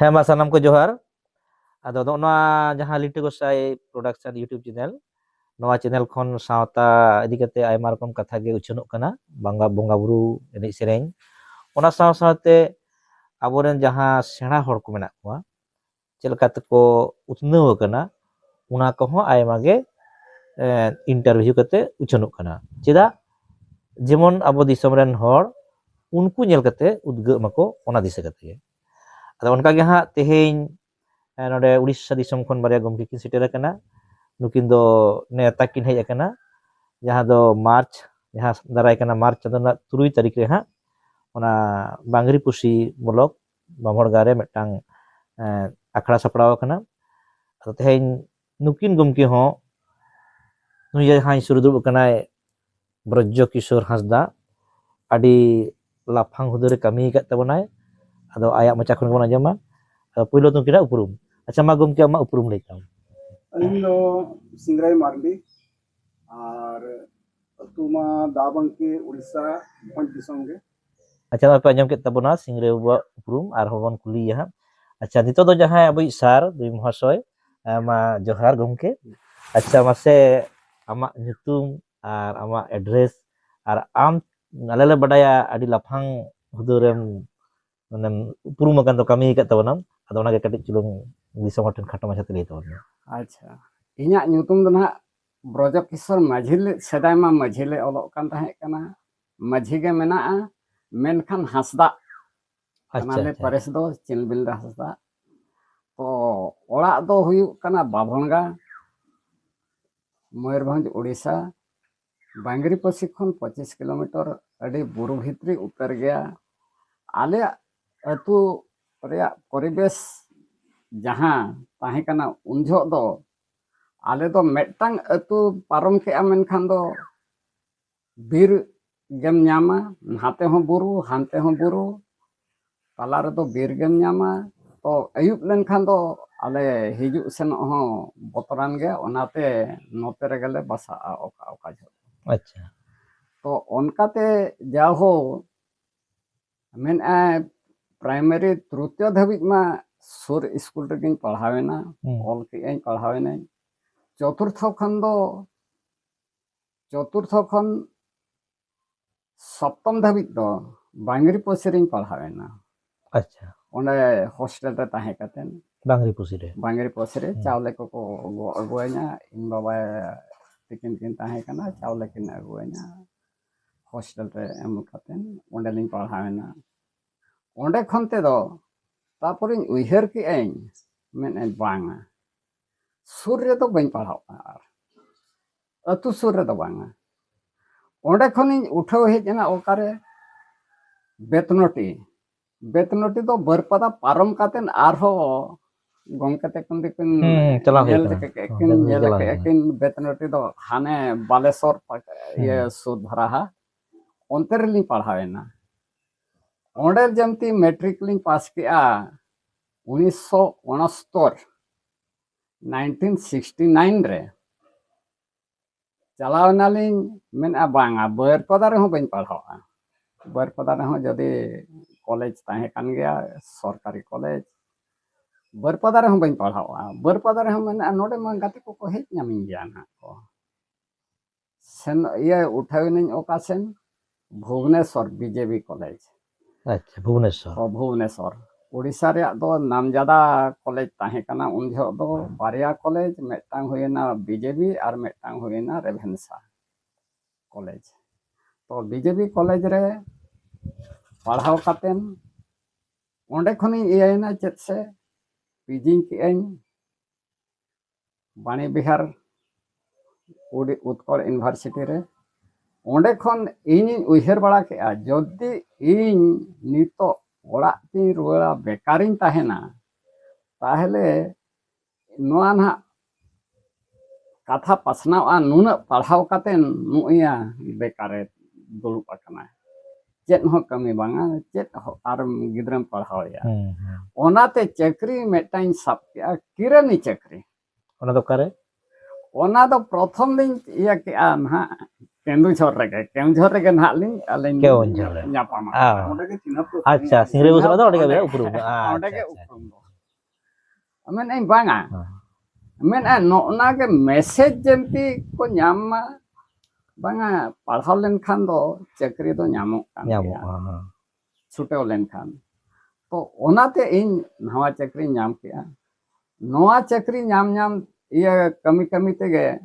ᱦᱮᱸ ᱢᱟ ᱥᱟᱱᱟᱢ ᱠᱚ ᱡᱚᱦᱟᱨ ᱟᱫᱚ ᱱᱚᱣᱟ ᱡᱟᱦᱟᱸ ᱞᱤᱴᱟᱹ ᱜᱚᱸᱥᱟᱭ ᱯᱨᱚᱰᱟᱠᱥᱚᱱ ᱤᱭᱩᱴᱩᱵ ᱪᱮᱱᱮᱞ ᱱᱚᱣᱟ ᱪᱮᱱᱮᱞ ᱠᱷᱚᱱ ᱥᱟᱶᱛᱟ ᱤᱫᱤ ᱠᱟᱛᱮ ᱟᱭᱢᱟ ᱨᱚᱠᱚᱢ ᱠᱟᱛᱷᱟ ᱜᱮ ᱩᱪᱷᱟᱹᱱᱚᱜ ᱠᱟᱱᱟ ᱵᱚᱸᱜᱟ ᱵᱩᱨᱩ ᱮᱱᱮᱡ ᱥᱮᱨᱮᱧ ᱚᱱᱟ ᱥᱟᱶᱛᱮ ᱟᱵᱚᱨᱮᱱ ᱡᱟᱦᱟᱸ ᱥᱮᱬᱟ ᱦᱚᱲ ᱠᱚ ᱢᱮᱱᱟᱜ ᱠᱚᱣᱟ ᱪᱮᱫ ᱞᱮᱠᱟ ᱛᱮᱠᱚ ᱩᱛᱱᱟᱹᱣ ᱟᱠᱟᱱᱟ ᱚᱱᱟ ᱠᱚᱦᱚᱸ ᱟᱭᱢᱟ ᱜᱮ ᱤᱱᱴᱟᱨᱵᱷᱤᱭᱩ ᱠᱟᱛᱮ ᱩᱪᱷᱟᱹᱱᱚᱜ ᱠᱟᱱᱟ ᱪᱮᱫᱟᱜ ᱡᱮᱢᱚᱱ ᱟᱵᱚ ᱫᱤᱥᱚᱢ ᱨᱮᱱ ᱦᱚᱲ ᱩᱱᱠᱩ ᱧᱮᱞ ᱠᱟᱛᱮ ᱩᱫᱽᱜᱟᱹᱜ ᱢᱟᱠᱚ ᱚᱱᱟ ᱫᱤᱥᱟᱹ ᱠᱟᱛᱮ ᱟᱫᱚ ᱚᱱᱠᱟ ᱜᱮ ᱦᱟᱸᱜ ᱛᱮᱦᱮᱧ ᱱᱚᱰᱮ ᱩᱲᱤᱥᱥᱟ ᱫᱤᱥᱚᱢ ᱠᱷᱚᱱ ᱵᱟᱨᱭᱟ ᱜᱚᱢᱠᱮ ᱠᱤᱱ ᱥᱮᱴᱮᱨ ᱟᱠᱟᱱᱟ ᱱᱩᱠᱤᱱ ᱫᱚ ᱱᱮᱣᱛᱟ ᱠᱤᱱ ᱦᱮᱡ ᱟᱠᱟᱱᱟ ᱡᱟᱦᱟᱸ ᱫᱚ ᱡᱟᱦᱟᱸ ᱫᱟᱨᱟᱭ ᱠᱟᱱᱟ ᱢᱟᱨᱪ ᱪᱟᱸᱫᱳ ᱨᱮᱱᱟᱜ 3 ᱛᱟᱹᱨᱤᱠᱷ ᱨᱮ ᱦᱟᱸᱜ ᱚᱱᱟ ᱵᱟᱝᱨᱤᱯᱩᱥᱤ ᱵᱞᱚᱠ ᱵᱟᱢᱚᱲᱜᱟ ᱨᱮ ᱢᱤᱫᱴᱟᱝ ᱟᱠᱷᱲᱟ ᱥᱟᱯᱲᱟᱣ ᱟᱠᱟᱱᱟ ᱟᱫᱚ ᱛᱮᱦᱮᱧ ᱱᱩᱠᱤᱱ ᱜᱚᱢᱠᱮ ᱦᱚᱸ ᱱᱩᱭ ᱡᱟᱦᱟᱸᱭ ᱥᱩᱨ ᱫᱩᱲᱩᱵ ᱟᱠᱟᱱᱟᱭ ᱵᱨᱚᱡᱽᱡᱚ ᱠᱤᱥᱳᱨ ᱦᱟᱸᱥᱫᱟ ᱟᱹᱰᱤ ᱞᱟᱯᱷᱟᱝ ᱦᱩᱫᱟᱹᱨᱮ ᱠᱟᱹᱢᱤ ᱟᱠᱟᱫ ᱛᱟᱵᱚᱱᱟᱭ ᱟᱫᱚ ᱟᱭᱟᱜ ᱢᱚᱪᱟ ᱠᱷᱚᱱ ᱵᱚᱱ ᱟᱸᱡᱚᱢᱟ ᱯᱳᱭᱞᱳ ᱱᱩᱠᱤᱱᱟᱜ ᱩᱯᱨᱩᱢ ᱟᱪᱪᱷᱟ ᱢᱟ ᱜᱚᱢᱠᱮ ᱟᱢᱟᱜ ᱩᱯᱨᱩᱢ ᱞᱟᱹᱭ ᱛᱟᱢ ᱟᱹᱞᱤᱧ ᱫᱚ ᱥᱤᱝᱨᱟᱹᱭ ᱢᱟᱨᱰᱤ ᱟᱨ ᱟᱹᱛᱩ ᱢᱟ ᱫᱟᱵᱟᱝᱠᱤ ᱩᱲᱤᱥᱥᱟ ᱵᱷᱚᱸᱡᱽ ᱫᱤᱥᱚᱢ ᱜᱮ ᱟᱪᱪᱷᱟ ᱱᱚᱜᱼᱚᱭ ᱯᱮ ᱟᱸᱡᱚᱢ ᱠᱮᱫ ᱛᱟᱵᱚᱱᱟ ᱥᱤᱝᱨᱟᱹᱭ ᱵᱟᱵᱩᱣᱟᱜ ᱩᱯᱨᱩᱢ ᱟᱨᱦᱚᱸ ᱵᱚᱱ ᱠᱩᱞᱤᱭᱟ ᱦᱟᱸᱜ ᱟᱪᱪᱷᱟ ᱱᱤᱛᱚᱜ ᱫᱚ ᱡᱟᱦᱟᱸᱭ ᱟᱵᱚᱭᱤᱡ ᱥᱟᱨ ᱫᱩᱭ ᱢᱚᱦᱟᱥᱚᱭ ᱢᱟ ᱡᱚᱦᱟᱨ ᱜᱚᱢᱠᱮ ᱟᱪᱪᱷᱟ ᱢᱟᱥᱮ ᱟᱢᱟᱜ ᱧᱩᱛᱩᱢ ᱟᱨ ᱟᱢᱟᱜ ᱮᱰᱨᱮᱥ ᱟᱨ ᱟᱢ ᱟᱞᱮ ᱞᱮ ᱵᱟᱰᱟᱭᱟ ᱟᱹᱰᱤ ᱞᱟᱯᱷᱟᱝ ᱦᱩᱫᱟᱹᱨᱮᱢ ᱢᱟᱱᱮᱢ ᱩᱯᱨᱩᱢ ᱟᱠᱟᱱ ᱫᱚ ᱠᱟᱹᱢᱤ ᱟᱠᱟᱫ ᱛᱟᱵᱚᱱᱟᱢ ᱟᱫᱚ ᱚᱱᱟᱜᱮ ᱠᱟᱹᱴᱤᱡ ᱪᱩᱞᱩᱝ ᱫᱤᱥᱚᱢ ᱦᱚᱲ ᱴᱷᱮᱱ ᱠᱷᱟᱴᱚ ᱢᱟᱪᱷᱟᱛᱮ ᱞᱟᱹᱭ ᱛᱟᱵᱚᱱ ᱢᱮ ᱟᱪᱪᱷᱟ ᱤᱧᱟᱹᱜ ᱧᱩᱛᱩᱢ ᱫᱚ ᱱᱟᱦᱟᱜ ᱵᱨᱚᱡᱚ ᱠᱤᱥᱳᱨ ᱢᱟᱹᱡᱷᱤ ᱥᱮᱫᱟᱭ ᱢᱟ ᱢᱟᱹᱡᱷᱤ ᱞᱮ ᱚᱞᱚᱜ ᱠᱟᱱ ᱛᱟᱦᱮᱸ ᱠᱟᱱᱟ ᱢᱟᱹᱡᱷᱤ ᱜᱮ ᱢᱮᱱᱟᱜᱼᱟ ᱢᱮᱱᱠᱷᱟᱱ ᱦᱟᱸᱥᱫᱟ ᱟᱪᱪᱷᱟ ᱠᱟᱱᱟᱞᱮ ᱟᱪᱪᱷᱟ ᱯᱟᱹᱨᱤᱥ ᱫᱚ ᱪᱤᱞᱵᱤᱞᱫᱟ ᱦᱟᱸᱥᱫᱟ ᱛᱚ ᱚᱲᱟᱜ ᱫᱚ ᱦᱩᱭᱩᱜ ᱠᱟᱱᱟ ᱵᱟᱵᱷᱚᱱᱜᱟ ᱢᱚᱭᱩᱨᱵᱷᱚᱸᱡᱽ ᱩᱲᱤᱥᱥᱟ ᱵᱟᱝᱨᱤᱯᱚᱥᱤ ᱠᱷᱚᱱ 25 ᱠᱤᱞᱳᱢᱤᱴᱟᱨ ᱟᱹᱰᱤ ᱵᱩᱨᱩ ᱵᱷᱤᱛᱨᱤ ᱩᱛᱟᱹᱨ ᱜᱮᱭᱟ ᱟᱞᱮᱭᱟᱜ ᱟᱹᱛᱩ ᱨᱮᱭᱟᱜ ᱯᱚᱨᱤᱵᱮᱥ ᱡᱟᱦᱟᱸ ᱛᱟᱦᱮᱸ ᱠᱟᱱᱟ ᱩᱱ ᱡᱚᱦᱚᱜ ᱫᱚ ᱟᱞᱮ ᱫᱚ ᱢᱤᱫᱴᱟᱝ ᱟᱹᱛᱩ ᱯᱟᱨᱚᱢ ᱠᱮᱜᱼᱟ ᱢᱮᱱᱠᱷᱟᱱ ᱫᱚ ᱵᱤᱨ ᱜᱮᱢ ᱧᱟᱢᱟ ᱱᱟᱛᱮ ᱦᱚᱸ ᱵᱩᱨᱩ ᱦᱟᱱᱛᱮ ᱦᱚᱸ ᱵᱩᱨᱩ ᱛᱟᱞᱟ ᱨᱮᱫᱚ ᱵᱤᱨ ᱜᱮᱢ ᱧᱟᱢᱟ ᱛᱚ ᱟᱹᱭᱩᱵ ᱞᱮᱱᱠᱷᱟᱱ ᱫᱚ ᱟᱞᱮ ᱦᱤᱡᱩᱜ ᱥᱮᱱᱚᱜ ᱦᱚᱸ ᱵᱚᱛᱚᱨᱟᱱ ᱜᱮᱭᱟ ᱚᱱᱟᱛᱮ ᱱᱚᱛᱮ ᱨᱮᱜᱮᱞᱮ ᱵᱟᱥᱟᱜᱼᱟ ᱚᱠᱟ ᱡᱚᱦᱚᱜ ᱟᱪᱪᱷᱟ ᱛᱚ ᱚᱱᱠᱟᱛᱮ ᱡᱟᱦᱳ ᱢᱮᱱᱮᱫᱼᱟᱭ ᱯᱨᱟᱭᱢᱟᱨᱤ ᱛᱨᱤᱛᱤᱭᱚ ᱫᱷᱟᱹᱵᱤᱡ ᱢᱟ ᱥᱩᱨ ᱥᱠᱩᱞ ᱨᱮᱜᱮᱧ ᱯᱟᱲᱦᱟᱣᱮᱱᱟ ᱚᱞ ᱠᱮᱜᱼᱟᱹᱧ ᱯᱟᱲᱦᱟᱣᱮᱱᱟᱹᱧ ᱪᱚᱛᱩᱨᱛᱷᱚ ᱠᱷᱚᱱ ᱥᱚᱯᱛᱚᱢ ᱫᱷᱟᱹᱵᱤᱡ ᱫᱚ ᱵᱟᱝᱨᱤᱯᱚᱥᱤ ᱨᱤᱧ ᱯᱟᱲᱦᱟᱣᱮᱱᱟ ᱟᱪᱪᱷᱟ ᱚᱸᱰᱮ ᱦᱳᱥᱴᱮᱞ ᱨᱮ ᱛᱟᱦᱮᱸ ᱠᱟᱛᱮᱫ ᱵᱟᱝᱨᱤᱯᱚᱥᱤ ᱨᱮ ᱪᱟᱣᱞᱮ ᱠᱚᱠᱚ ᱜᱚᱜ ᱟᱹᱜᱩᱣᱟᱹᱧᱟ ᱤᱧ ᱵᱟᱵᱟ ᱛᱤᱠᱤᱱ ᱠᱤᱱ ᱛᱟᱦᱮᱸ ᱠᱟᱱᱟ ᱪᱟᱣᱞᱮ ᱠᱤᱱ ᱟᱹᱜᱩᱣᱟᱹᱧᱟ ᱦᱳᱥᱴᱮᱞ ᱨᱮ ᱮᱢ ᱠᱟᱛᱮᱫ ᱚᱸᱰᱮᱞᱤᱧ ᱯᱟᱲᱦᱟᱣᱮᱱᱟ ᱚᱸᱰᱮ ᱠᱷᱚᱱ ᱛᱮᱫᱚ ᱛᱟᱨᱯᱚᱨᱮᱧ ᱩᱭᱦᱟᱹᱨ ᱠᱮᱜᱼᱟᱹᱧ ᱢᱮᱱᱮᱫ ᱵᱟᱝᱟ ᱥᱩᱨ ᱨᱮᱫᱚ ᱵᱟᱹᱧ ᱯᱟᱲᱦᱟᱜᱼᱟ ᱟᱨ ᱟᱹᱛᱩ ᱥᱩᱨ ᱨᱮᱫᱚ ᱵᱟᱝᱟ ᱚᱸᱰᱮ ᱠᱷᱚᱱᱤᱧ ᱩᱴᱷᱟᱹᱣ ᱦᱮᱡ ᱮᱱᱟ ᱚᱠᱟᱨᱮ ᱵᱮᱛᱱᱚᱴᱤ ᱫᱚ ᱵᱟᱹᱨᱯᱟᱫᱟ ᱯᱟᱨᱚᱢ ᱠᱟᱛᱮᱫ ᱟᱨᱦᱚᱸ ᱜᱚᱢᱠᱮ ᱛᱟᱠᱤᱱ ᱫᱚᱠᱤᱱ ᱪᱟᱞᱟᱣ ᱦᱩᱭ ᱧᱮᱞ ᱟᱠᱟᱱᱟ ᱠᱮᱜᱼᱟ ᱠᱤᱱ ᱵᱮᱛᱱᱚᱴᱤ ᱫᱚ ᱦᱟᱱᱮ ᱵᱟᱞᱮᱥᱚᱨ ᱤᱭᱟᱹ ᱥᱩᱨ ᱫᱷᱟᱨᱟ ᱚᱱᱛᱮ ᱨᱮᱞᱤᱧ ᱯᱟᱲᱦᱟᱣᱮᱱᱟ ᱚᱸᱰᱮ ᱡᱮᱢᱛᱤ ᱢᱮᱴᱨᱤᱠ ᱞᱤᱧ ᱯᱟᱥ ᱠᱮᱜᱼᱟ 1969 ᱨᱮ ᱪᱟᱞᱟᱣ ᱮᱱᱟᱞᱤᱧ ᱢᱮᱱᱮᱫᱼᱟ ᱵᱟᱝᱟ ᱵᱟᱹᱨᱯᱟᱫᱟ ᱨᱮᱦᱚᱸ ᱵᱟᱹᱧ ᱯᱟᱲᱦᱟᱜᱼᱟ ᱵᱟᱹᱨᱯᱟᱫᱟ ᱨᱮᱦᱚᱸ ᱡᱩᱫᱤ ᱠᱚᱞᱮᱡᱽ ᱛᱟᱦᱮᱸ ᱠᱟᱱ ᱜᱮᱭᱟ ᱥᱚᱨᱠᱟᱨᱤ ᱠᱚᱞᱮᱡᱽ ᱵᱟᱹᱨᱯᱟᱫᱟ ᱨᱮᱦᱚᱸ ᱵᱟᱹᱧ ᱯᱟᱲᱦᱟᱜᱼᱟ ᱵᱟᱹᱨᱯᱟᱫᱟ ᱨᱮᱦᱚᱸ ᱢᱮᱱᱮᱫᱼᱟ ᱱᱚᱰᱮ ᱢᱟ ᱜᱟᱛᱮ ᱠᱚᱠᱚ ᱦᱮᱡ ᱧᱟᱢᱤᱧ ᱜᱮᱭᱟ ᱱᱟᱦᱟᱜ ᱠᱚ ᱩᱴᱷᱟᱹᱣᱮᱱᱟᱹᱧ ᱚᱠᱟ ᱥᱮᱱ ᱵᱷᱩᱵᱽᱱᱮᱥᱥᱚᱨ ᱵᱤᱡᱮᱯᱤ ᱠᱚᱞᱮᱡᱽ ᱟᱪᱪᱷᱟ ᱵᱷᱩᱵᱽᱱᱮᱥᱥᱚᱨ ᱩᱲᱤᱥᱥᱟ ᱨᱮᱭᱟᱜ ᱫᱚ ᱱᱟᱢᱡᱟᱫᱟ ᱠᱚᱞᱮᱡᱽ ᱛᱟᱦᱮᱸ ᱠᱟᱱᱟ ᱩᱱ ᱡᱚᱦᱚᱜ ᱫᱚ ᱵᱟᱨᱭᱟ ᱠᱚᱞᱮᱡᱽ ᱢᱤᱫᱴᱟᱝ ᱦᱩᱭᱮᱱᱟ ᱵᱤᱡᱮᱯᱤ ᱟᱨ ᱢᱤᱫᱴᱟᱝ ᱦᱩᱭᱮᱱᱟ ᱨᱮᱵᱷᱮᱱᱥᱟ ᱠᱚᱞᱮᱡᱽ ᱛᱚ ᱵᱤᱡᱮᱯᱤ ᱠᱚᱞᱮᱡᱽ ᱨᱮ ᱯᱟᱲᱦᱟᱣ ᱠᱟᱛᱮᱱ ᱚᱸᱰᱮ ᱠᱷᱚᱱᱤᱧ ᱤᱭᱟᱹᱭᱮᱱᱟ ᱪᱮᱫ ᱥᱮ ᱯᱤᱡᱤᱧ ᱠᱮᱜᱼᱟᱹᱧ ᱵᱟଣᱤᱵᱤᱦᱟᱨ ᱩᱛᱠᱚᱲ ᱤᱭᱩᱱᱤᱵᱷᱟᱨᱥᱤᱴᱤ ᱨᱮ ᱚᱸᱰᱮ ᱠᱷᱚᱱ ᱤᱧᱤᱧ ᱩᱭᱦᱟᱹᱨ ᱵᱟᱲᱟ ᱠᱮᱜᱼᱟ ᱡᱚᱫᱤ ᱤᱧ ᱱᱤᱛᱚᱜ ᱚᱲᱟᱜ ᱛᱤᱧ ᱨᱩᱣᱟᱹᱲᱟ ᱵᱮᱠᱟᱨᱤᱧ ᱛᱟᱦᱮᱱᱟ ᱛᱟᱦᱚᱞᱮ ᱱᱚᱣᱟ ᱱᱟᱦᱟᱜ ᱠᱟᱛᱷᱟ ᱯᱟᱥᱱᱟᱣᱼᱟ ᱱᱩᱱᱟᱹᱜ ᱯᱟᱲᱦᱟᱣ ᱠᱟᱛᱮᱱ ᱱᱩᱜᱼᱤᱭᱟ ᱵᱮᱠᱟᱨᱮ ᱫᱩᱲᱩᱵ ᱟᱠᱟᱱᱟ ᱪᱮᱫ ᱦᱚᱸ ᱠᱟᱹᱢᱤ ᱵᱟᱝᱟ ᱪᱮᱫ ᱟᱨ ᱜᱤᱫᱽᱨᱟᱹᱢ ᱯᱟᱲᱦᱟᱣᱮᱭᱟ ᱚᱱᱟᱛᱮ ᱪᱟᱹᱠᱨᱤ ᱢᱤᱫᱴᱟᱝ ᱥᱟᱵ ᱠᱮᱜᱼᱟ ᱠᱤᱨᱟᱹᱱᱤ ᱪᱟᱹᱠᱨᱤ ᱚᱱᱟ ᱫᱚ ᱚᱠᱟᱨᱮ ᱚᱱᱟ ᱫᱚ ᱯᱨᱚᱛᱷᱚᱢ ᱞᱤᱧ ᱤᱭᱟᱹ ᱠᱮᱜᱼᱟ ᱱᱟᱦᱟᱜ ᱠᱮᱸᱫᱩᱡᱷᱚᱨ ᱨᱮᱜᱮ ᱱᱟᱦᱟᱜ ᱟᱹᱞᱤᱧ ᱧᱟᱯᱟᱢ ᱟᱠᱟᱱᱟ ᱚᱸᱰᱮ ᱜᱮ ᱟᱪᱪᱷᱟ ᱥᱤᱝᱨᱟᱹᱭ ᱵᱚᱥᱩ ᱚᱸᱰᱮ ᱜᱮ ᱩᱯᱨᱩᱢ ᱚᱸᱰᱮ ᱜᱮ ᱩᱯᱨᱩᱢ ᱫᱚ ᱢᱮᱱᱮᱫ ᱵᱟᱝᱟ ᱢᱮᱱᱮᱫ ᱱᱚᱜᱼᱱᱟ ᱜᱮ ᱢᱮᱥᱮᱡ ᱡᱮᱢᱛᱤ ᱠᱚ ᱧᱟᱢ ᱢᱟ ᱵᱟᱝᱟ ᱯᱟᱲᱦᱟᱣ ᱞᱮᱱᱠᱷᱟᱱ ᱫᱚ ᱪᱟᱹᱠᱨᱤ ᱫᱚ ᱧᱟᱢᱚᱜ ᱠᱟᱱ ᱜᱮᱭᱟ ᱧᱟᱢᱚᱜᱼᱟ ᱪᱷᱩᱴᱟᱹᱣ ᱞᱮᱱᱠᱷᱟन ᱛᱚ ᱚᱱᱟᱛᱮ ᱤᱧ ᱱᱟᱣᱟ ᱪᱟᱹᱠᱨᱤ ᱧᱟᱢ ᱠᱮᱜᱼᱟ ᱱᱚᱣᱟ ᱪᱟᱹᱠᱨᱤ ᱧᱟᱢ ᱤᱭᱟᱹ ᱠᱟᱹᱢᱤ ᱛᱮᱜᱮ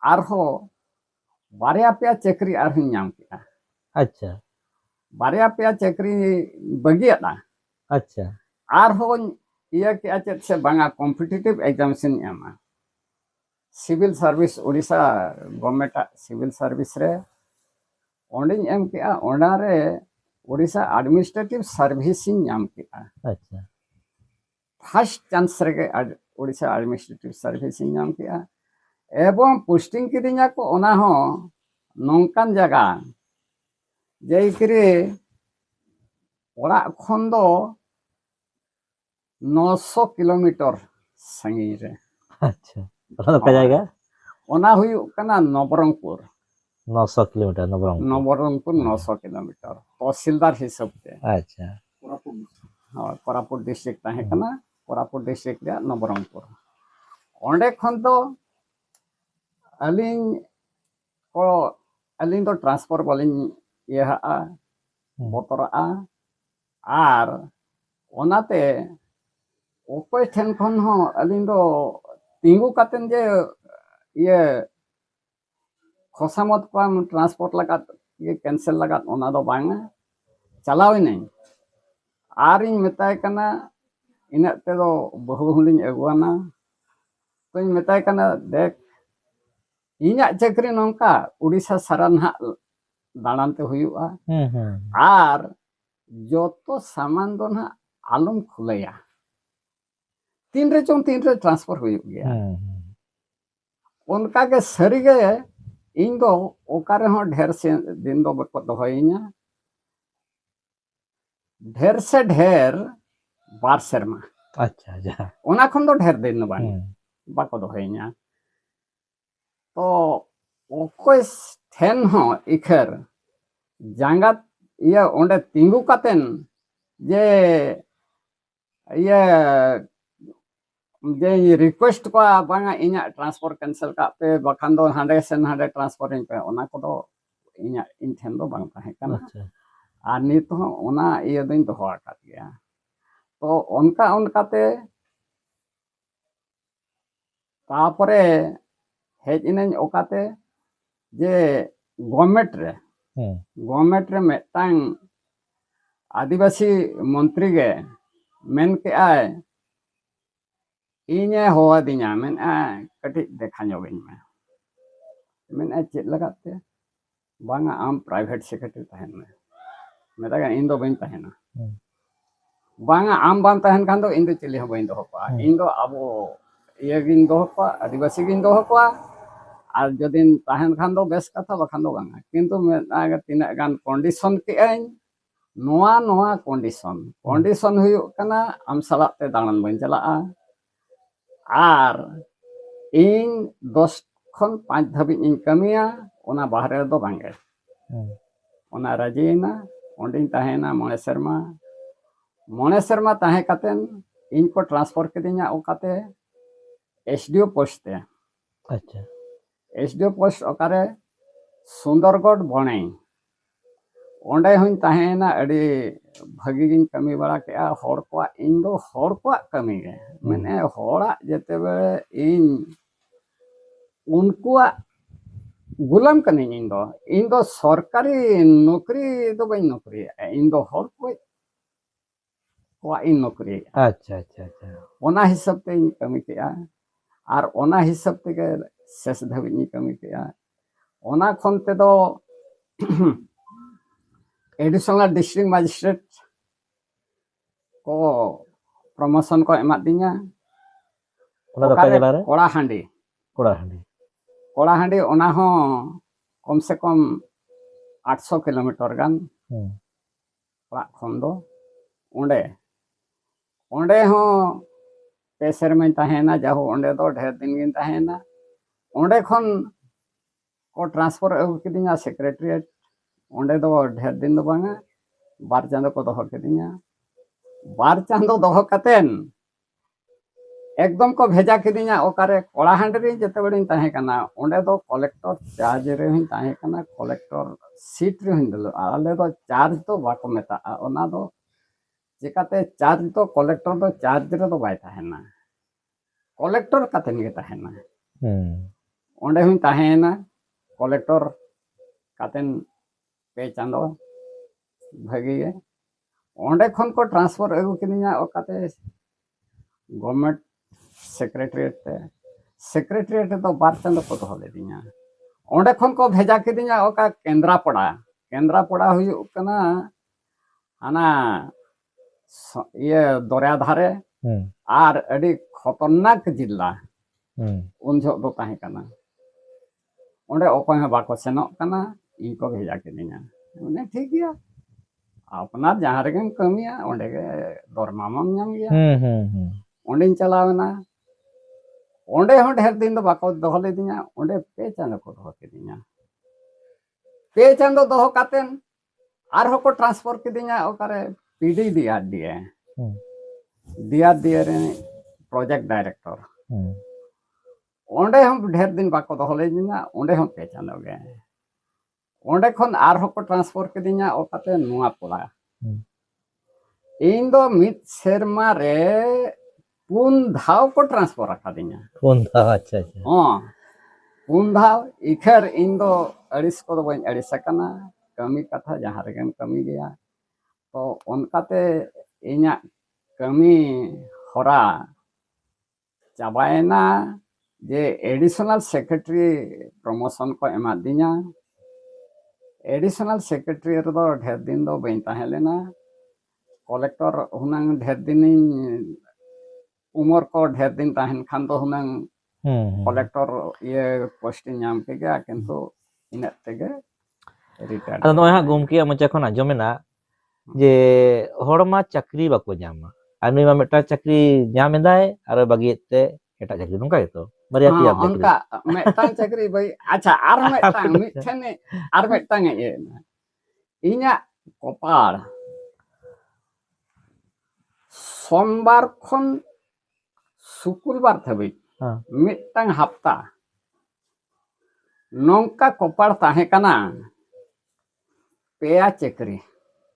ᱟᱨᱦᱚᱸ ᱵᱟᱨᱭᱟ ᱯᱮᱭᱟ ᱪᱟᱹᱠᱨᱤ ᱟᱨᱦᱚᱸᱧ ᱧᱟᱢ ᱠᱮᱜᱼᱟ ᱟᱪᱪᱷᱟ ᱵᱟᱨᱭᱟ ᱯᱮᱭᱟ ᱪᱟᱹᱠᱨᱤ ᱵᱟᱹᱜᱤᱭᱟᱫᱟ ᱟᱪᱪᱷᱟ ᱟᱨᱦᱚᱸ ᱤᱭᱟᱹ ᱠᱮᱜᱼᱟ ᱪᱮᱫ ᱥᱮ ᱵᱟᱝᱟ ᱠᱚᱢᱯᱤᱴᱤᱴᱤভ एग्जामिनेशन एमा civil service Orissa government civil service रे ओंडिंग एम केआ ओनारे उड़ीसा एडमिनिस्ट्रेटिव सर्विस नाम केआ अच्छा फर्स्ट चांस रे उड़ीसा एडमिनिस्ट्रेटिव सर्विस नाम केआ एवं पोस्टिंग किदिया को ओना हो नौकान जगह जेकरे ओड़ा खन दो 900 किलोमीटर संगी रे अच्छा ओना का जाएगा ओना हुई कना नवरंगपुर 900 किलोमीटर नवरंगपुर 900 किलोमीटर तहसीलदार हिसाब से अच्छा हाँ कोरापुट डिस्ट्रिक्ट ताहे कना कोरापुट डिस्ट्रिक्ट रे नवरंगपुर ओंडे खन तो अलिंग तो ट्रांसफर बलिंग यहा बतरा आर ओनाते ओकोय ठेन खन हो अलिंग दो तिंगु कातेन जे ये खोसामत को ट्रांसपोर्ट लगात ये कैंसिल लगात ओना दो बांगा चलावे नहीं आर इन मेताय कना इना ते दो बहु हुलिन अगुआना तो इन मेताय कना देख इना चक्री नोंका उड़ीसा सारान हा दाणान ते हुयुआ आर जोतो सामान दो ना आलम खुलैया तीन रे ट्रांसफर हुई गया उनका के सरी गे इन दो ओकारे हो ढेर से दिन दो बको दोहइना ढेर से ढेर बार शर्मा अच्छा अच्छा ओना खन दो ढेर दिन बान बको दोहइना तो ओकोय ठेन हो इखर जांगा ये ओंडे तिंगु कातेन जे ये रिक्वेस्ट को बांगा इना ट्रांसफर कैंसिल का पे बखान दो हांडे से हांडे ट्रांसफर इन पे ओना को दो इना इन ठेन दो बांग ताहे कना आ नित हो ओना ये दिन तो होआ का गया तो उनका ते तापरे हेज इन ओकाते जे गवर्नमेंट रे मेटांग आदिवासी मंत्री गे मेन के आए इने होआ दिना मेन कटी देखा जोगिन में मेन चेत लगाते बांगा आम प्राइवेट सेक्रेटरी तहन में मेता इन दो बइन तहना बांगा आम बाम तहन खान दो इन दो चिली हो बइन दो पा इन दो अबो ये गिन दो पा आदिवासी गिन दो पा आर जदिन तहन खान दो बेस कथा बखान दो बांगा किंतु मेता तिना गान कंडीशन के आइन नोआ कंडीशन हुयु कना आम सलाते ते दाणन बइन चला आर इन 10 खन 5 धाबी इन कमिया ओना बाहरे दो बांगे ओना राजीना ओंडिन ताहेना मणे शर्मा ताहे कातेन इनको ट्रांसफर केदिना ओकाते एसडीओ पोस्ट ते अच्छा एसडीओ पोस्ट ओकारे सुंदरगढ़ बणे ओंडे हुन ताहेना अडी भागी गिन कमी बड़ा के होड़ को इन दो होड़ को कमी गे माने होड़ा जेते बेले इन उनको गुलाम कने इन दो सरकारी नौकरी दो बई नौकरी इन दो होड़ को इन नौकरी अच्छा अच्छा अच्छा ओना हिसाब ते इन कमी के आर ओना हिसाब ते के शेष धाबी इन कमी के ओना खन ते दो एडिशनल डिस्ट्रिक्ट मजिस्ट्रेट को प्रमोशन को एमा दिया कोड़ा हांडी ओना हो कम से कम 800 किलोमीटर गान कोड़ा खन दो ओंडे हो पेसर में ताहेना जाहो ओंडे दो ढेर दिन गिन ताहेना ओंडे खन को ट्रांसफर अगु किदिया सेक्रेटरीट ओंडे दो ढेर दिन दो बांगा बार चांदो को दोहो केदिया बार चांदो दोहो कतेन एकदम को भेजा किदिया ओकारे कोड़ाहांड रे जते बड़ी ताहे कना ओंडे दो कलेक्टर चार्ज रे हुई ताहे कना कलेक्टर सीट रे हुई दलो आले दो चार्ज तो बाको मेता ओना दो चिकाते चार्ज तो कलेक्टर दो चार्ज रे दो बाय ताहेना कलेक्टर काते निगे ताहेना ओंडे हुई ताहेना कलेक्टर कातेन पे चांदो भागी गे ओंडे खन को ट्रांसफर अगु किदिया ओकाते गवर्नमेंट सेक्रेटरीट तो बार चंद को दो लेदिया ओंडे खन को भेजा किदिया ओका केंद्रापड़ा हुई कना आना ये दरिया धारे आर अड़ी खतरनाक जिला उन जो दो ताहे कना ओंडे ओपन बाको सेनो कना इनको भेजा किदिया उन्हें ठीक गया अपना जहाँ रे कमिया ओंडे के दरमा मम नाम गया ओंडे चलावना ओंडे हो ढेर दिन दो बाको दो लेदिया ओंडे पे चांद को दो किदिया पे चांद दो कातेन आर हो को ट्रांसफर किदिया ओकारे पीडी दिया रे प्रोजेक्ट डायरेक्टर ओंडे हम ढेर दिन बाको दो लेदिया ओंडे हम पे चांद गए ओंडे खन आर हो को ट्रांसफर किदिया ओकाते नुआ पोला इन दो मित शर्मा रे पुन धाव को ट्रांसफर रखा दिया पुन धाव अच्छा अच्छा हाँ पुन धाव इखर इन दो अड़िस को दो बन अड़िस कना कमी कथा जहाँ रे कमी गया तो उनकाते इन्या कमी हरा चाबायना जे एडिशनल सेक्रेटरी प्रमोशन को एमा दिया एडिशनल सेक्रेटरी रे दो ढेर दिन दो बन ताहे लेना कलेक्टर हुनांग ढेर दिन उमर को ढेर दिन ताहन खान तो हुनांग कलेक्टर ये पोस्टिंग नाम के गया किंतु इन तेगे रिटायर्ड अदा नोय हा गोमकिया मचा खन आजमेना जे हड़मा चाकरी बाको जामा आर नुई मा मेटा चाकरी जाम एदाय आर बागियते एटा चाकरी नोंका गेतो बरिया पिया उनका मेटांग चाकरी भाई अच्छा आर मेटांग मिठने आर मेटांग ये इन्या कपाल सोमवार खन शुक्रवार थबी मिटंग हफ्ता नौका कपाड़ ताहे कना पेया चक्री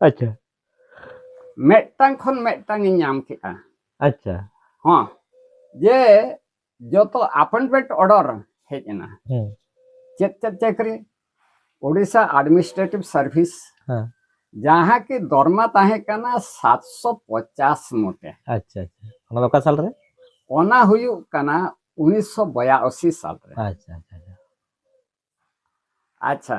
अच्छा मेटंग खन मेटंग नाम किया अच्छा हाँ जे जो तो अपॉइंटमेंट ऑर्डर हेजना चेक चक्री ओडिशा एडमिनिस्ट्रेटिव सर्विस जहाँ की दरमा ताहे कना 750 मोटे अच्छा अच्छा ओना दोका साल रे ओना हुयु कना 1982 साल रे अच्छा अच्छा अच्छा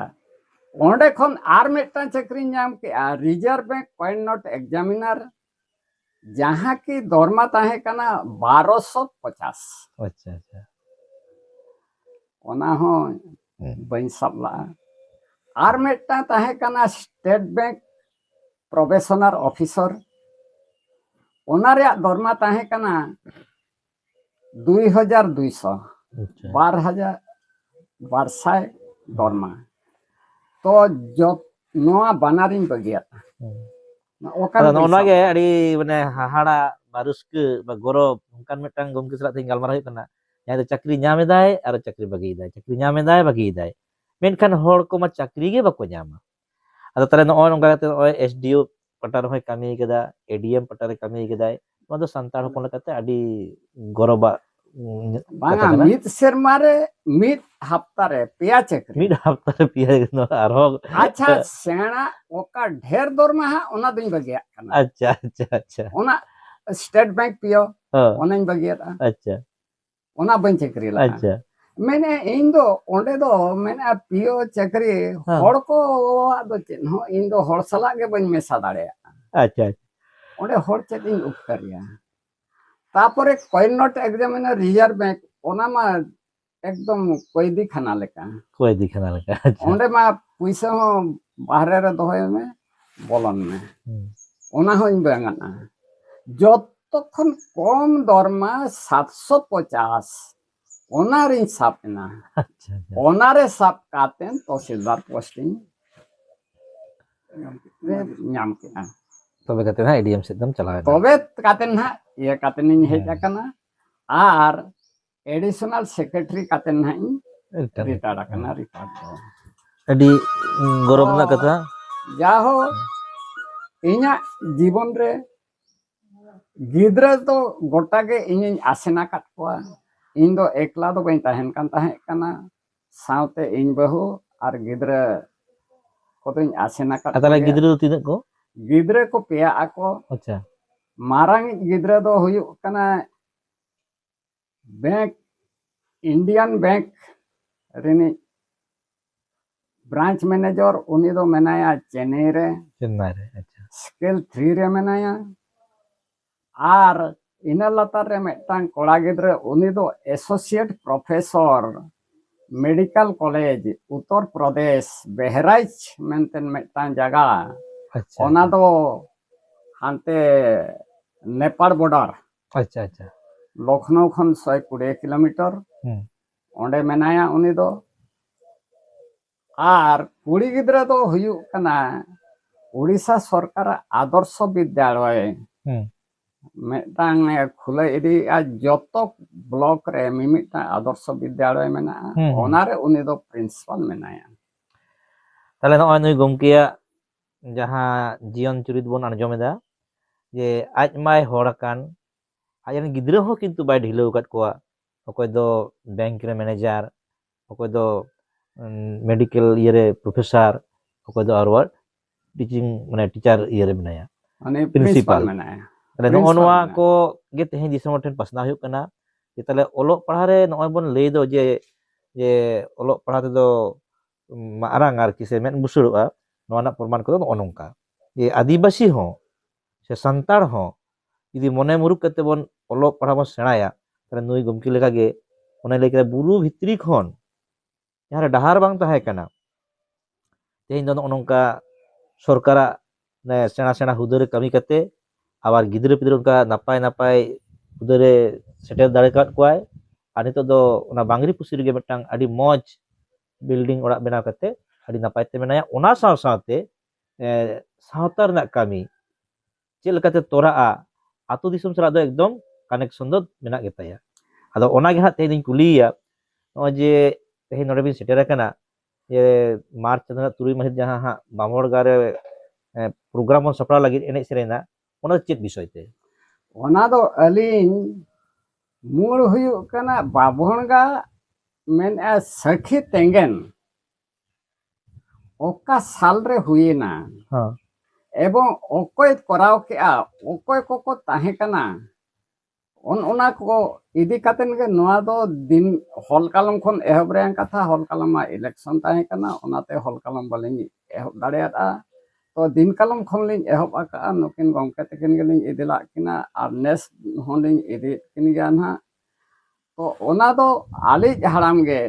ओंडे खन आर मेटा चाकरी नाम के reserve bank coin note examiner जहाँ की दरमा ताहे कना 1250 अच्छा अच्छा ओना हो बन सबला आर मेटा ताहे कना स्टेट बैंक प्रोबेशनर ऑफिसर ओना रे दरमा ताहे कना 2200 12,000 दरमा तो जो नोआ बनारिन बगिया ओनागे अड़ी माने हाहाड़ा बारुस्क गौरव उनकान मिटांग गोमके सलाह तें गालमारा हुई कना जहाँ चाकरी नाम एदाय आर चाकरी बगियदाय चाकरी नाम एदाय बगियदाय मेनखान हड़ को मा चाकरी गे बाको नामा अदा तारे नोय नोंगा कते नोय एसडीओ पटा रे कमी केदा एडीएम पटा रे कमी केदाय नो दो संताड़ होपन लेकाते अड़ी गौरवबा बांगा मित शर्मा रे मित हफ्ता रे पिया चक्री मित हफ्ता रे पिया नो आरो अच्छा सेना ओका ढेर दरमा हा ओना दिन बगिया कना अच्छा अच्छा अच्छा ओना स्टेट बैंक पियो ओना बगिया अच्छा ओना बन चक्री ला अच्छा मैंने इन दो ओंडे दो मैंने पियो चक्री हड़ को दो चिन्ह इन दो हड़ सला के बन मेसा दाड़े अच्छा ओंडे हड़ चेक इन उपकरिया तापरे coin note examiner reserve bank ओना मा एकदम कोई खाना लेका ओंडे मा पैसा हो बाहरे रे दोहे में बोलन में ओना हो इन बेंगाना जतखन कम दरमा 750 ओना रे सापना अच्छा ओना रे साप कातेन तहसीलदार पोस्टिंग रे नाम के तबे कते ना एडीएम से एकदम चलावे तबे कातेन ना ये कातेन हेज कना ᱟᱨ ᱮᱰᱤᱥᱚᱱᱟᱞ ᱥᱮᱠᱨᱮᱴᱟᱨᱤ ᱠᱟᱛᱮ ᱱᱟᱦᱟᱜ ᱤᱧ ᱮᱠᱫᱚᱢ রিটায়ার্ড ᱟᱠᱟᱱᱟ রিটায়ার্ড ᱫᱚ ᱟᱹᱰᱤ ᱜᱚᱨᱚᱵ ᱨᱮᱱᱟᱜ ᱠᱟᱛᱷᱟ ᱡᱟᱦᱳ ᱤᱧᱟᱹᱜ ᱡᱤᱵᱚᱱ ᱨᱮ ᱜᱤᱫᱽᱨᱟᱹ ᱫᱚ ᱜᱚᱴᱟ ᱜᱮ ᱤᱧᱤᱧ ᱟᱥᱮᱱ ᱟᱠᱟᱫ ᱠᱚᱣᱟ ᱤᱧ ᱫᱚ ᱮᱠᱞᱟ ᱫᱚ ᱵᱟᱹᱧ ᱛᱟᱦᱮᱱ ᱠᱟᱱ ᱛᱟᱦᱮᱸ ᱠᱟᱱᱟ ᱥᱟᱶᱛᱮ ᱤᱧ ᱵᱟᱹᱦᱩ ᱟᱨ ᱜᱤᱫᱽᱨᱟᱹ ᱠᱚᱫᱚᱧ ᱟᱥᱮᱱ ᱟᱠᱟᱫ ᱛᱟᱦᱞᱮ ᱠᱚᱜᱮᱭᱟ ᱜᱤᱫᱽᱨᱟᱹ ᱫᱚ ᱛᱤᱱᱟᱹᱜ ᱠᱚ ᱜᱤᱫᱽᱨᱟᱹ ᱠᱚ ᱯᱮᱭᱟᱜ ᱟᱠᱚ ᱟᱪᱪᱷᱟ ᱢᱟᱨᱟᱝᱤᱡ ᱜᱤᱫᱽᱨᱟᱹ ᱫᱚ ᱦᱩᱭᱩᱜ ᱠᱟᱱᱟ ᱵᱮᱝᱠ ᱤন্ডিয়ান ব্যাংক ᱨᱤᱱᱤᱡ ब्रांच मैनेजर उनी दो मेनाया चेन्नई रे चेन्नई रे अच्छा स्केल 3 रे मेनाया आर इना लतार रे मेटांग कोड़ा गिद्रे उनी दो associate professor medical college Uttar Pradesh Bahraich maintain मेटांग जगह अच्छा ओना दो हांते नेपाल बॉर्डर अच्छा अच्छा लखनऊ खन 120 किलोमीटर ओंडे मेनाया उनी दो आर कुड़ी गिद्रा दो हुयुग कना उड़ीसा सरकार आदर्श विद्यालय मेटांग खुले इदी आ जतो ब्लॉक रे मिमिटा आदर्श विद्यालय मेना ओनारे उनी दो प्रिंसिपल मेनाया ताले नय नुई गमकिया जहां जीवन चुरित बन आंजोमेदा जे आज माय होड़कान आज गिद्रा हो किंतु बाय ढिलो कट कोआ अकोय दो बैंक रे मैनेजर अकोय दो मेडिकल इयरे प्रोफेसर अकोय दो आरवा टीचिंग माने टीचर इयरे बनाया माने प्रिंसिपल बनाया ताले नोनवा को गे तेहे दिसम ठेन पासना हुयो कना जे ताले ओलो पढ़ा रे नय बन ले दो जे जे ओलो पढ़ा ते दो मारांग आर किसे मेन बुसुरुआ नोना प्रमाण को नोनका जे आदिवासी हो से संताड़ हो यदि मने मुरुक कते बन ओलो पढ़ा बन सेणाया ताले नुई गमकी लेका गे ओने लेके बुरु भित्री खन जहाँ डहार बांग तहे कना तेहें दो नोनका सरकारा ने सेणा सेणा हुदरे कमी कते आबार गिद्रे पिद्रे उनका नापाय नापाय हुदरे सेटेल दाड़े काट कोआय आर नितो दो ओना बांगरी पुसी रेगे मिटांग आडी मौज बिल्डिंग ओड़ा बनाव कते आडी नापाय ते मेनाया ओना साव सावते सावता रना कमी चेल लकाते तोराआ आतु दिसम सरा दो एकदम कनेक्शन दो मेना गेताया आदो ओना गे हा तेहें कुलिया नो जे तेहें नोडे बिन सेटेर कना जे मार्च चंद्र 3 माहित जहां हा बामोड़गा रे प्रोग्राम बन सपड़ा लगी एने सेरेना ओना चेत विषय ते ओना दो अलिन मूल हुयुग कना बाभणगा मेन सखी तेंगेन ओका साल रे हुईना हां एवं ओकोय कराव केआ ओकोय कोको ताहे कना ओना को इदी कातेन गे नोआ दो दिन हॉल कलम खन एहब रे कथा हॉल कलम मा इलेक्शन ताहे कना ओनाते हॉल कलम बलिन एहब दाड़ेयादा तो दिन कलम खन लिन एहब आका नकिन गमके तकिन गेलिन इदिला किना आर नेस होलिन इदि किन गया ना तो ओना दो आली हाराम गे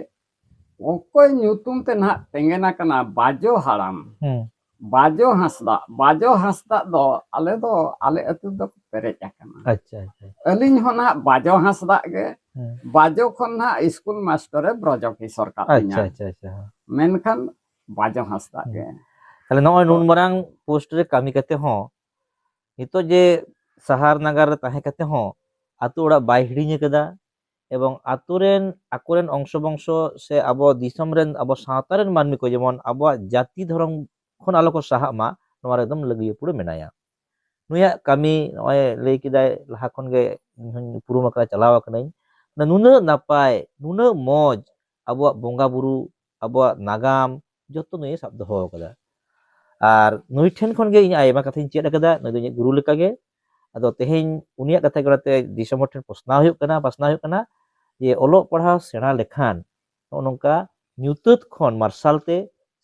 ओकोय ᱧᱩᱛᱩᱢ ते ना तेंगेना कना बाजो हाराम बाजो हंसदा दो आले अतु दो पेरेज आकना अच्छा अच्छा अलिन हो ना बाजो हंसदा गे बाजो खन ना स्कूल मास्टर ब्रज किशोर का अच्छा अच्छा अच्छा मेनखान बाजो हंसदा गे ताले नय नुन मरांग पोस्ट रे कामी कते हो नितो जे शहर नगर ताहे कते हो आतु ओड़ा बाय हिडिñ कदा एवं आतुरेन आकुरेन अंश बंश से अब दिसम रेन अब सावतारेन मानमी को जेमन अब जाति धर्म खन आलो को साहा मा नोवा एकदम लगिए पुरो मेनाया नुया कामी नय लई किदाय लहा खन गे पुरु मकरा चलाव कनई नुना नापाय नुना मौज अब बोंगा बुरु अब नागाम जतो नुय साब दोहो कदा आर नुई ठेन खन गे इन आयमा कथा चेद कदा नुई दो गुरु लेका गे आदो तेहें उनिया कथा गराते दिसम ठेन पासना हुयो कना जे ओलो पढ़ा सेणा लेखान नोनका ᱧᱩᱛᱟᱹᱛ खन मार्शल ते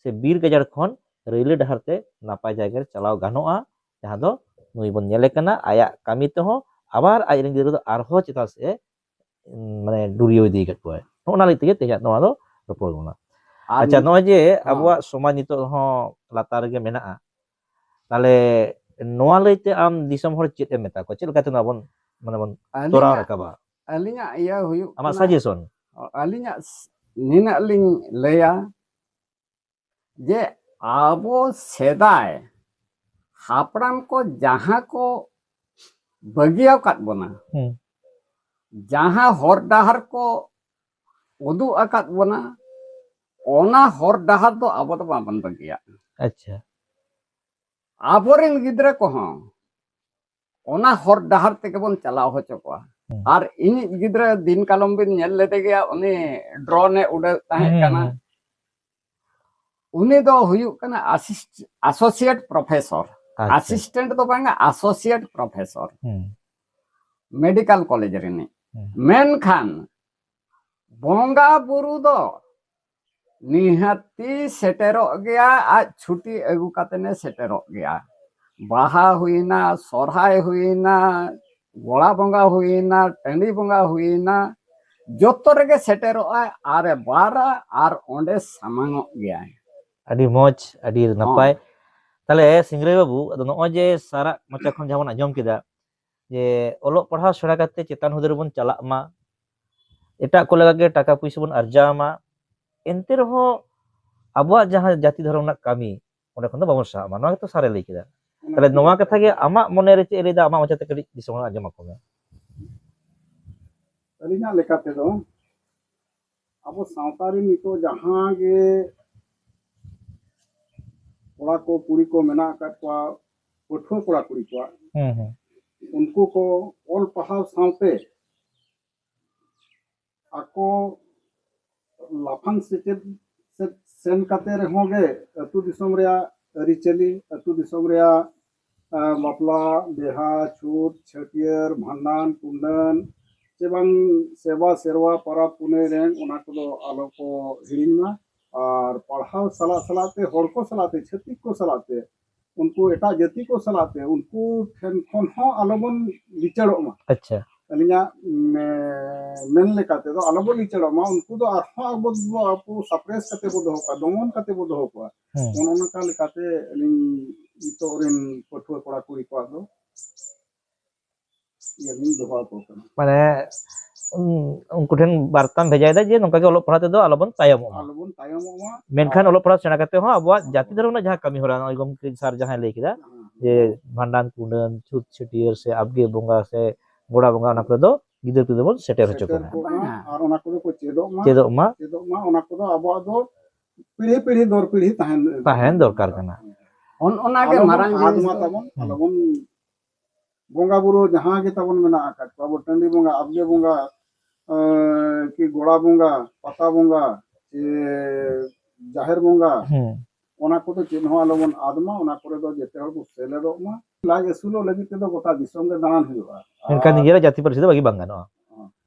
से बीर गजार खन रेलवे डहार ते नापाय जायगा चलाव गानोआ जहां दो नुई बन नेले कना आया कामी ते हो आबार आइरेन गिद्रा दो आरहो चिता से माने डुरियो इदी गट कोय ओना लइते तेजा नोआ दो रपोर गोना अच्छा नो जे अबवा समाज नितो हो लातार गे मेना ताले नोआ लइते आम दिसम हर चेत ए मेता को चेल काते ना बन माने बन तोरा रकाबा अलिया इया हुयुग आमा सजेशन अलिया निना लिंग लेया जे आबो सेदाय हापड़ाम को जहां को बगियाव काट बना ᱡᱟᱦᱟᱸ ᱦᱚᱨ ᱰᱟᱦᱟᱨ ᱠᱚ ᱩᱫᱩᱜ ᱟᱠᱟᱫ ᱵᱚᱱᱟ ᱚᱱᱟ ᱦᱚᱨ ᱰᱟᱦᱟर ᱫᱚ ᱟᱵᱚ ᱫᱚ ᱵᱟᱵᱚᱱ ᱵᱟᱹᱜᱤᱭᱟ ᱟᱪᱪᱷᱟ ᱟᱵᱚᱨᱮᱱ ᱜᱤᱫᱽᱨᱟᱹ ᱠᱚᱦᱚᱸ ᱚᱱᱟ ᱦᱚᱨ ᱰᱟᱦᱟर ᱛᱮᱜᱮ ᱵᱚᱱ ᱪᱟᱞᱟᱣ ᱦᱚᱪᱚ ᱠᱚᱣᱟ ᱟᱨ ᱤᱧᱤᱡ ᱜᱤᱫᱽᱨᱟᱹ ᱫᱤᱱ ᱠᱟᱞᱚᱢ ᱵᱤᱱ ᱧᱮᱞ ᱞᱮᱫᱮ ᱜᱮᱭᱟ ᱩᱱᱤ ᱰᱨᱳᱱᱮ ᱩᱰᱟᱹᱣ ᱛᱟᱦᱮᱸ ᱠᱟᱱᱟ ᱩᱱᱤ ᱫᱚ ᱦᱩᱭᱩᱜ ᱠᱟᱱᱟ ᱟᱥᱳᱥᱤᱭᱮᱴ ᱯᱨᱚᱯᱷᱮᱥᱚᱨ ᱟᱪᱪᱷᱟ ᱟᱥᱤᱥᱴᱮंᱴ ᱫᱚ ᱵᱟᱝᱟ ᱟᱥᱳᱥᱤᱭᱮᱴ ᱯᱨᱚᱯᱷᱮᱥᱚᱨ ᱦᱩᱸ मेडिकल कॉलेज रिनी ᱦᱩᱸ मेनखान बोंगा बुरु दो निहाती सेटेरो गया आज छुट्टी अगु कातेने सेटेरो गया बाहा हुईना सोरहाय हुईना गोड़ा बोंगा हुईना टंडी बोंगा हुईना जोतो रेगे सेटेरो आरे बारा आर ओंडे सामांगो गया ᱟᱹᱰᱤ ᱢᱚᱡᱽ ᱟᱹᱰᱤ ᱦᱚᱸ ᱱᱟᱯᱟᱭ ᱛᱟᱦᱞᱮ ᱥᱤᱝᱨᱟᱹᱭ ᱵᱟᱹᱵᱩ ᱟᱫᱚ ᱱᱚᱜᱼᱚᱭ ᱡᱮ ᱥᱟᱨᱟᱜ ᱢᱚᱪᱟ ᱠᱷᱚᱱ ᱡᱟᱦᱟᱸ ᱵᱚᱱ ᱟᱸᱡᱚᱢ ᱠᱮᱫᱟ ᱡᱮ ᱚᱞᱚᱜ ᱯᱟᱲᱦᱟᱣ ᱥᱮᱬᱟ ᱠᱟᱛᱮ ᱪᱮᱛᱟᱱ ᱦᱩᱫᱟᱹ ᱨᱮᱵᱚᱱ ᱪᱟᱞᱟᱜ ᱢᱟ ᱮᱴᱟᱜ ᱠᱚ ᱞᱮᱠᱟᱜᱮ ᱴᱟᱠᱟ ᱯᱩᱭᱥᱟᱹ ᱵᱚᱱ ᱟᱨᱡᱟᱣ ᱢᱟ ᱮᱱᱛᱮ ᱨᱮᱦᱚᱸ ᱟᱵᱚᱣᱟᱜ ᱡᱟᱦᱟᱸ ᱡᱟᱹᱛᱤ ᱫᱷᱚᱨᱚᱢ ᱨᱮᱱᱟᱜ ᱠᱟᱹᱢᱤ ᱚᱸᱰᱮ ᱠᱷᱚᱱ ᱫᱚ ᱵᱟᱵᱚᱱ ᱥᱟᱦᱟᱜ ᱢᱟ ᱱᱚᱣᱟ ᱜᱮᱛᱚ ᱥᱟᱨᱮ ᱞᱟᱹᱭ ᱠᱮᱫᱟ ᱛᱟᱦᱞᱮ ᱱᱚᱣᱟ ᱠᱟᱛᱷᱟ ᱜᱮ ᱟᱢᱟᱜ ᱢᱚᱱᱮᱨᱮ ᱪᱮᱫ ᱮ ᱞᱟᱹᱭᱫᱟ ᱟᱢᱟᱜ ᱢᱚᱪᱟᱛᱮ ᱠᱟᱹᱴᱤᱡ ᱫᱤᱥᱚᱢ ᱦᱚᱲ ᱟᱸᱡᱚᱢ ᱟᱠᱚ ᱢᱮ ᱟᱹᱞᱤᱧᱟᱜ ᱞᱮᱠᱟ ᱛᱮᱫᱚ ᱟᱵᱚ ᱥᱟᱶᱛᱟ ᱨᱮ ᱱᱤᱛᱚᱜ ᱡᱟᱦᱟᱸ ᱜᱮ ᱠᱚᱲᱟ ᱠᱚ ᱠᱩᱲᱤ ᱠᱚ ᱢᱮᱱᱟᱜ ᱟᱠᱟᱫ ᱠᱚᱣᱟ ᱯᱟᱹᱴᱷᱩᱣᱟᱹ ᱠᱚᱲᱟ ᱠᱩᱲᱤ ᱠᱚᱣᱟᱜ ᱩᱱᱠᱩ ᱠᱚ ᱚᱞ ᱯᱟᱲᱦᱟᱣ ᱥᱟᱶᱛᱮ ᱟᱠᱚ ᱞᱟᱯᱷᱟᱝ ᱥᱮᱪᱮᱫ ᱥᱮᱱ ᱠᱟᱛᱮ ᱨᱮᱦᱚᱸ ᱜᱮ ᱟᱹᱛᱩ ᱫᱤᱥᱚᱢ ᱨᱮᱭᱟᱜ ᱟᱹᱨᱤᱪᱟᱹᱞᱤ ᱟᱹᱛᱩ ᱫᱤᱥᱚᱢ ᱨᱮᱭᱟᱜ ᱵᱟᱯᱞᱟ ᱵᱤᱦᱟ ᱪᱷᱩᱛ ᱪᱷᱟᱹᱴᱭᱟᱹᱨ ᱵᱷᱟᱸᱰᱟᱱ ᱠᱩᱸᱰᱟᱹᱱ ᱥᱮ ᱵᱟᱝ ᱥᱮᱵᱟ ᱥᱮᱨᱣᱟ ᱯᱟᱨᱟᱵᱽ ᱯᱩᱱᱟᱹᱭ ᱨᱮ ᱚᱱᱟ ᱠᱚᱫᱚ ᱟᱞᱚ ᱠᱚ ᱦᱤᱲᱤᱧ ᱢᱟ ᱟᱨ ᱯᱟᱲᱦᱟᱣ ᱥᱟᱞᱟᱜ ᱛᱮ ᱦᱚᱲ ᱠᱚ ᱥᱟᱞᱟᱜ ᱛᱮ ᱪᱷᱟᱹᱛᱤᱠ ᱠᱚ ᱥᱟᱞᱟᱜ ᱛᱮ उनको एटा जाति को सलाते उनको ठेन खन हो आलोबन लिचड़ो मा अच्छा अलिया मेन लेकाते दो आलोबन लिचड़ो मा उनको दो आरहा अब आपको सप्रेस कते बो दोहो का दमन कते बो दोहो का उन्होंने का लेकाते अलिन इतोरिन पठुआ कोड़ा कुड़ी को दो यलिन दोहा को माने उनको ठेन बार्ताम भेजायदा जे नोंका के ऑलोग पढ़ा तेदो आलोबन तायमोमा मेनखान ऑलोग पढ़ा सेना कते हो अबवा जाति धर्म ना जहां कमी होला नय गमके सार जहां लई केदा जे भांडान कुंडन छुत छटियर से आबगे बोंगा से गोड़ा बोंगा ना को दो गिदर को दो सेटेर होचो को और ओना को को चेदो मा ओना को दो अबवा दो पीढ़ी पीढ़ी दौर पीढ़ी ताहेन दरकार कना ओना के मारांग आदमा तबन आलोबन बोंगा बुरु जहां के तबन मेना आकाट बाबू टंडी बोंगा आबगे बोंगा कि गोड़ा बोंगा पता बोंगा जाहिर बोंगा ओना को तो चिन्ह आलोबन आदमा ओना करे दो जेते हर को सेलेदो मा लाज एसुलो लगी ते दो गोटा दिसम के दान हुआ इनका निजेरा जाति परिषद बागी बांगा नो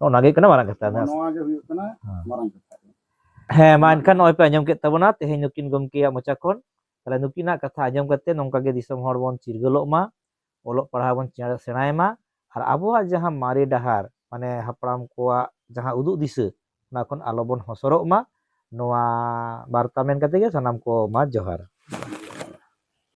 ओना गे कना मारा कथा ना नोआ गे हुई कना मारांग कथा हे मा इनका नय पे आंजम के तबना तेहे नुकिन गमकेया मोचा खन तले नुकिना कथा आंजम कते नोंका गे दिसम हर बन चिरगलो मा ओलो पढ़ा बन सेणाय मा और आबोआ जहां मारे डहार माने हपड़ाम कोआ जहां उदुग दिसे ना खन आलोबन हसरक मा नोआ बार्ता मेन कते गे सनाम को मा जोहार।